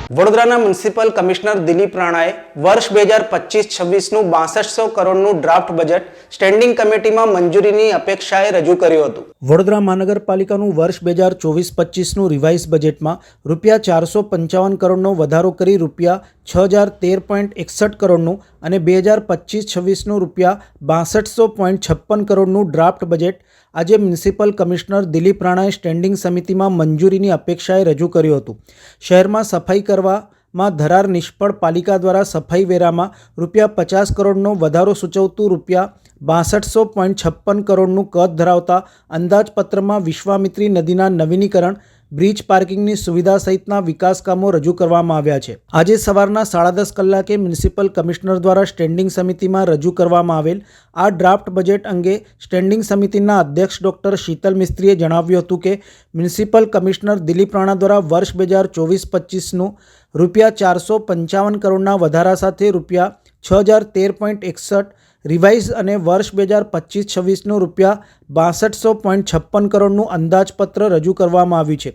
વડોદરાના municipal commissioner Dilip રાણાએ વર્ષ 2025-26નું 6200 કરોડનું ડ્રાફ્ટ બજેટ સ્ટેન્ડિંગ કમિટીમાં મંજૂરીની અપેક્ષાએ રજૂ કર્યું હતું. વડોદરા મહાનગરપાલિકાનું વર્ષ 2024-25નું રિવાઇઝ બજેટમાં રૂપિયા 455 કરોડનો વધારો કરી રૂપિયા 6013.61 કરોડનું અને 2025-26નું રૂપિયા 6256.56 કરોડનું ડ્રાફ્ટ બજેટ આજે મ્યુનિસિપલ કમિશનર દિલીપ રાણાએ સ્ટેન્ડિંગ સમિતિમાં મંજૂરીની અપેક્ષાએ રજૂ કર્યું હતું. શહેરમાં સફાઈ કરવામાં ધરાર નિષ્ફળ પાલિકા દ્વારા સફાઈ વેરામાં રૂપિયા 50 કરોડનો વધારો સૂચવતું રૂપિયા 6256.56 કરોડનું કદ ધરાવતા અંદાજપત્રમાં વિશ્વામિત્રી નદીના નવીનીકરણ, બ્રિજ પાર્કિંગની સુવિધા સહિતના વિકાસ કામો રજૂ કરવામાં આવ્યા છે. આજે સવારના 10:30 કલાકે મ્યુનિસિપલ કમિશનર દ્વારા સ્ટેન્ડિંગ સમિતિમાં રજૂ કરવામાં આવેલ આ ડ્રાફ્ટ બજેટ અંગે સ્ટેન્ડિંગ સમિતિના અધ્યક્ષ ડૉક્ટર શીતલ મિસ્ત્રીએ જણાવ્યું હતું કે મ્યુનિસિપલ કમિશનર દિલીપ રાણા દ્વારા વર્ષ 2024-25નું રૂપિયા 455 કરોડના વધારા સાથે રૂપિયા 6013.61 રિવાઇઝ અને વર્ષ 2025-26નું રૂપિયા 6256.56 કરોડનું અંદાજપત્ર રજૂ કરવામાં આવ્યું છે.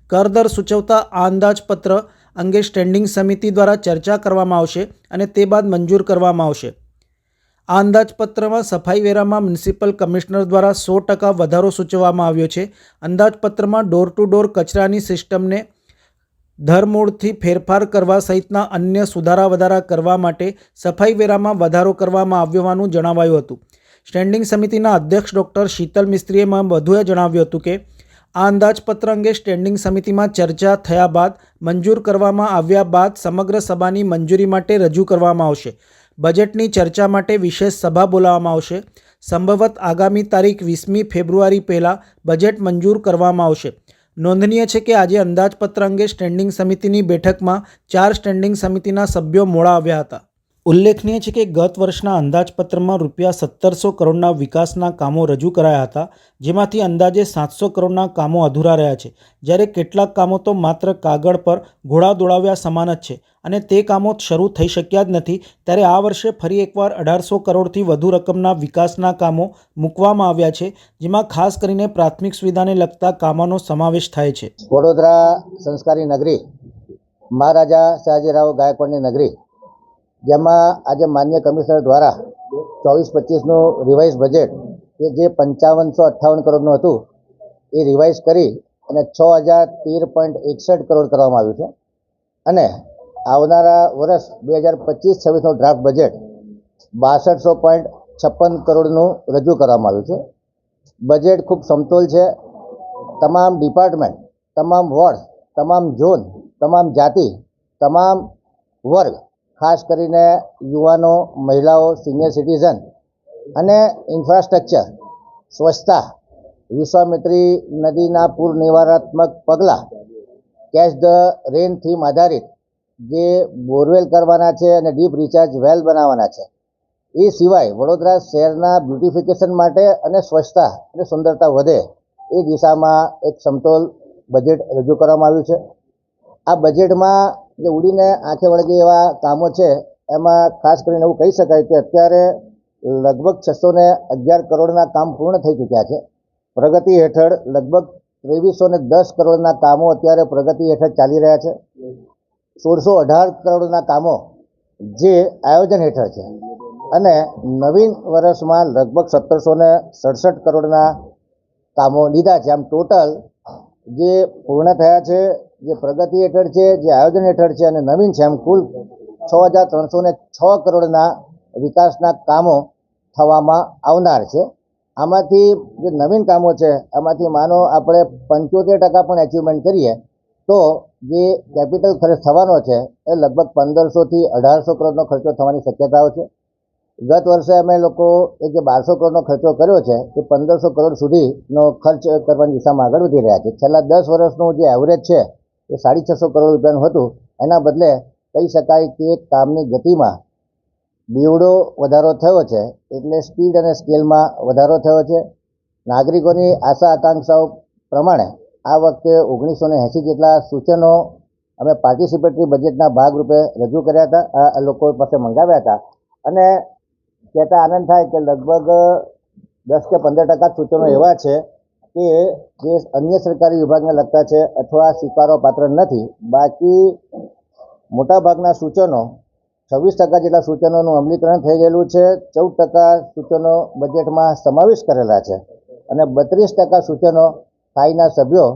કરદર સૂચવતા આ અંદાજપત્ર અંગે સ્ટેન્ડિંગ સમિતિ દ્વારા ચર્ચા કરવામાં આવશે અને તે બાદ મંજૂર કરવામાં આવશે. આ અંદાજપત્રમાં સફાઈ વેરામાં મ્યુનિસિપલ કમિશનર દ્વારા 100% વધારો સૂચવવામાં આવ્યો છે. અંદાજપત્રમાં ડોર ટુ ડોર કચરાની સિસ્ટમને ધરમૂળથી ફેરફાર કરવા સહિતના અન્ય સુધારા વધારા કરવા માટે સફાઈ વેરામાં વધારો કરવામાં આવ્યો હોવાનું જણાવાયું હતું. સ્ટેન્ડિંગ સમિતિના અધ્યક્ષ ડૉક્ટર શીતલ મિસ્ત્રીએ વધુએ જણાવ્યું હતું કે આ અંદાજપત્ર અંગે સ્ટેન્ડિંગ સમિતિમાં ચર્ચા થયા બાદ મંજૂર કરવામાં આવ્યા બાદ સમગ્ર સભાની મંજૂરી માટે રજૂ કરવામાં આવશે. બજેટની ચર્ચા માટે વિશેષ સભા બોલાવવામાં આવશે. સંભવત આગામી તારીખ 20મી ફેબ્રુઆરી પહેલાં બજેટ મંજૂર કરવામાં આવશે. નોંધનીય છે કે આજે અંદાજપત્ર અંગે સ્ટેન્ડિંગ સમિતિની બેઠકમાં 4 સ્ટેન્ડિંગ સમિતિના સભ્યો મોડા આવ્યા હતા. ઉલ્લેખનીય છે કે ગત વર્ષના અંદાજપત્રમાં રૂપિયા 1700 કરોડના વિકાસના કામો રજૂ કરાયા હતા, જેમાંથી અંદાજે 700 કરોડના કામો અધૂરા રહ્યા છે. જ્યારે કેટલાક કામો તો માત્ર કાગળ પર ઘોડા દોડાવ્યા સમાન જ છે અને તે કામો શરૂ થઈ શક્યા જ નથી. ત્યારે આ વર્ષે ફરી એકવાર 1800 કરોડથી વધુ રકમના વિકાસના કામો મૂકવામાં આવ્યા છે, જેમાં ખાસ કરીને પ્રાથમિક સુવિધાને લગતા કામોનો સમાવેશ થાય છે. વડોદરા સંસ્કારી નગરી, મહારાજા સયાજીરાવ ગાયકવાડની નગરી, જેમાં આજે માન્ય કમિશનર દ્વારા 24-25નું રિવાઇઝ બજેટ કે જે 5558 કરોડનું હતું એ રિવાઇઝ કરી અને 6013.61 કરોડ કરવામાં આવ્યું છે અને આવનારા વર્ષ 2025-26નું ડ્રાફ્ટ બજેટ 6256.56 કરોડનું રજૂ કરવામાં આવ્યું છે. બજેટ ખૂબ સમતોલ છે. તમામ ડિપાર્ટમેન્ટ, તમામ વોર્ડ, તમામ ઝોન, તમામ જાતિ, તમામ વર્ગ, ખાસ કરીને યુવાનો, મહિલાઓ, સિનિયર સિટીઝન અને ઇન્ફ્રાસ્ટ્રક્ચર, સ્વચ્છતા, વિશ્વામિત્રી નદીના પૂર નિવારણાત્મક પગલાં, કેચ ધ રેન થીમ આધારિત જે બોરવેલ કરવાના છે અને ડીપ રિચાર્જ વેલ બનાવવાના છે. એ સિવાય વડોદરા શહેરના બ્યુટિફિકેશન માટે અને સ્વચ્છતા અને સુંદરતા વધે એ દિશામાં એક સમતોલ બજેટ રજૂ કરવામાં આવ્યું છે. આ બજેટમાં જે ઉડીને આંખે વળગે એવા કામો છે એમાં ખાસ કરીને એવું કહી શકાય કે અત્યારે લગભગ 611 કરોડના કામ પૂર્ણ થઈ ચૂક્યા છે. પ્રગતિ હેઠળ લગભગ 2310 કરોડના કામો અત્યારે પ્રગતિ હેઠળ ચાલી રહ્યા છે. 1618 કરોડના કામો જે આયોજન હેઠળ છે અને નવીન વર્ષમાં લગભગ 1767 કરોડના કામો લીધા છે. આમ ટોટલ જે પૂર્ણ થયા છે, જે પ્રગતિ હેઠળ છે, જે આયોજન હેઠળ છે અને નવીન છે, એમ કુલ 6306 કરોડના વિકાસના કામો થવામાં આવનાર છે. આમાંથી જે નવીન કામો છે એમાંથી માનો આપણે 75% પણ એચિવમેન્ટ કરીએ તો જે કેપિટલ ખર્ચ થવાનો છે એ લગભગ 1500થી 1800 કરોડનો ખર્ચો થવાની શક્યતાઓ છે. ગત વર્ષે અમે લોકો એ જે 1200 કરોડનો ખર્ચો કર્યો છે એ 1500 કરોડ સુધીનો ખર્ચ કરવાની દિશામાં આગળ વધી રહ્યા છે. છેલ્લા 10 વર્ષનું જે એવરેજ છે એ 650 કરોડ રૂપિયાનું હતું. એના બદલે કહી શકાય કે કામની ગતિમાં બેવડો વધારો થયો છે, એટલે સ્પીડ અને સ્કેલમાં વધારો થયો છે. નાગરિકોની આશા આકાંક્ષાઓ પ્રમાણે આ વખતે 1980 જેટલા સૂચનો અમે પાર્ટિસિપેટરી બજેટના ભાગરૂપે રજૂ કર્યા હતા, આ લોકો પાસે મંગાવ્યા હતા અને કહેતા આનંદ થાય કે લગભગ 10 કે 15% સૂચનો એવા છે કે જે અન્ય સરકારી વિભાગને લગતા છે અથવા સ્વીકારવા પાત્ર નથી. બાકી મોટાભાગના સૂચનો 26% જેટલા સૂચનોનું અમલીકરણ થઈ ગયેલું છે. 14% સૂચનો બજેટમાં સમાવેશ કરેલા છે અને 32% સૂચનો સ્થાયીના સભ્યો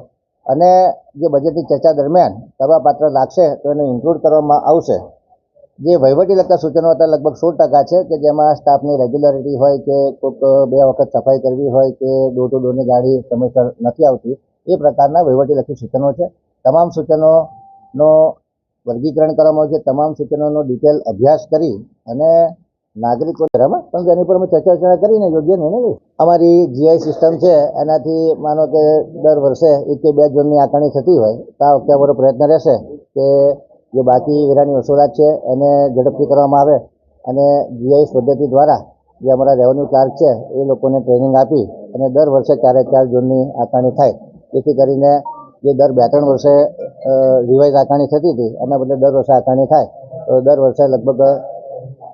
અને જે બજેટની ચર્ચા દરમિયાન કરવાપાત્ર લાગશે તો એને ઇન્ક્લુડ કરવામાં આવશે. જે વહીવટી લગતા સૂચનો હતા લગભગ 16% છે કે જેમાં સ્ટાફની રેગ્યુલરિટી હોય કે કોઈક 2 વખત સફાઈ કરવી હોય કે ડોર ટુ ડોરની ગાડી સમયસર નથી આવતી, એ પ્રકારના વહીવટીલક્ષી સૂચનો છે. તમામ સૂચનોનો વર્ગીકરણ કરવામાં આવ્યું છે. તમામ સૂચનોનો ડિટેલ અભ્યાસ કરી અને નાગરિકો બરાબર પણ તેની પર અમે ચર્ચા કરીને યોગ્ય નિર્ણય લઈશું. અમારી જીઆઈ સિસ્ટમ છે એનાથી માનો કે દર વર્ષે 1 કે 2 ઝોનની આકારણી થતી હોય તો આ વખતે અમારો પ્રયત્ન રહેશે કે જે બાકી વેરાની વસૂલાત છે એને ઝડપથી કરવામાં આવે અને જીઆઈ પદ્ધતિ દ્વારા જે અમારા રેવન્યુ ક્લાર્ક છે એ લોકોને ટ્રેનિંગ આપી અને દર વર્ષે 4 ઝોનની આકારણી થાય, જેથી કરીને જે દર 2-3 વર્ષે રિવાઇઝ આકારણી થતી હતી એના બદલે દર વર્ષે આકારણી થાય તો દર વર્ષે લગભગ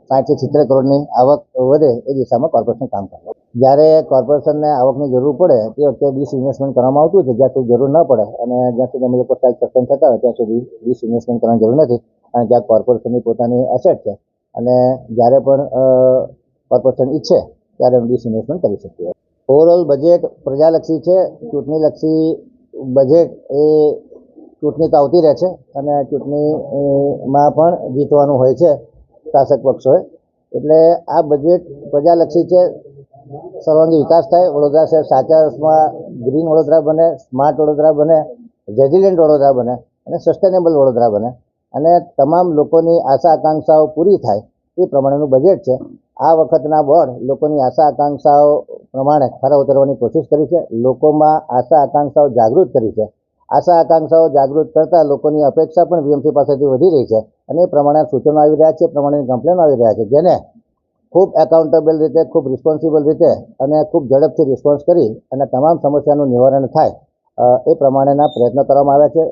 60 થી 70 કરોડની આવક વધે એ દિશામાં કોર્પોરેશન કામ કરે. જ્યારે કોર્પોરેશનને આવકની જરૂર પડે તે વખતે ડિસઇન્વેસ્ટમેન્ટ કરવામાં આવતું છે. જ્યાં સુધી જરૂર ન પડે અને જ્યાં સુધી અમે લોકો સેલ્ફ સસ્ટેન થતા હોય ત્યાં સુધી ડિસઇન્વેસ્ટમેન્ટ કરવાની જરૂર નથી, કારણ કે આ કોર્પોરેશનની પોતાની એસેટ છે અને જ્યારે પણ કોર્પોરેશન ઈચ્છે ત્યારે ડિસઇન્વેસ્ટમેન્ટ કરી શકીએ. ઓવરઓલ બજેટ પ્રજાલક્ષી છે. ચૂંટણીલક્ષી બજેટ એ ચૂંટણી તો આવતી રહે છે અને ચૂંટણીમાં પણ જીતવાનું હોય છે શાસક પક્ષોએ, એટલે આ બજેટ પ્રજાલક્ષી છે. સર્વાંગી વિકાસ થાય, વડોદરા શહેર સાચા અર્થમાં ગ્રીન વડોદરા બને, સ્માર્ટ વડોદરા બને, રેઝિલિયન્ટ વડોદરા બને અને સસ્ટેનેબલ વડોદરા બને અને તમામ લોકોની આશા આકાંક્ષાઓ પૂરી થાય એ પ્રમાણેનું બજેટ છે. આ વખતના બોર્ડ લોકોની આશા આકાંક્ષાઓ પ્રમાણે ખરા ઉતરવાની કોશિશ કરી છે. લોકોમાં આશા આકાંક્ષાઓ જાગૃત કરી છે. આશા આકાંક્ષાઓ જાગૃત કરતાં લોકોની અપેક્ષા પણ વીએમસી પાસેથી વધી રહી છે અને એ પ્રમાણે સૂચનો આવી રહ્યા છે, પ્રમાણેની કમ્પ્લેનો આવી રહ્યા છે, જેને ખૂબ એકાઉન્ટેબલ રીતે, ખૂબ રિસ્પોન્સિબલ રીતે અને ખૂબ ઝડપથી રિસ્પોન્સ કરી અને તમામ સમસ્યાનું નિવારણ થાય એ પ્રમાણેના પ્રયત્નો કરવામાં આવ્યા છે.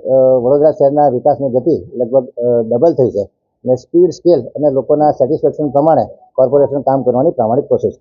વડોદરા શહેરના વિકાસની ગતિ લગભગ ડબલ થઈ છે અને સ્પીડ, સ્કેલ અને લોકોના સેટિસ્ફેક્શન પ્રમાણે કોર્પોરેશન કામ કરવાની પ્રામાણિક કોશિશ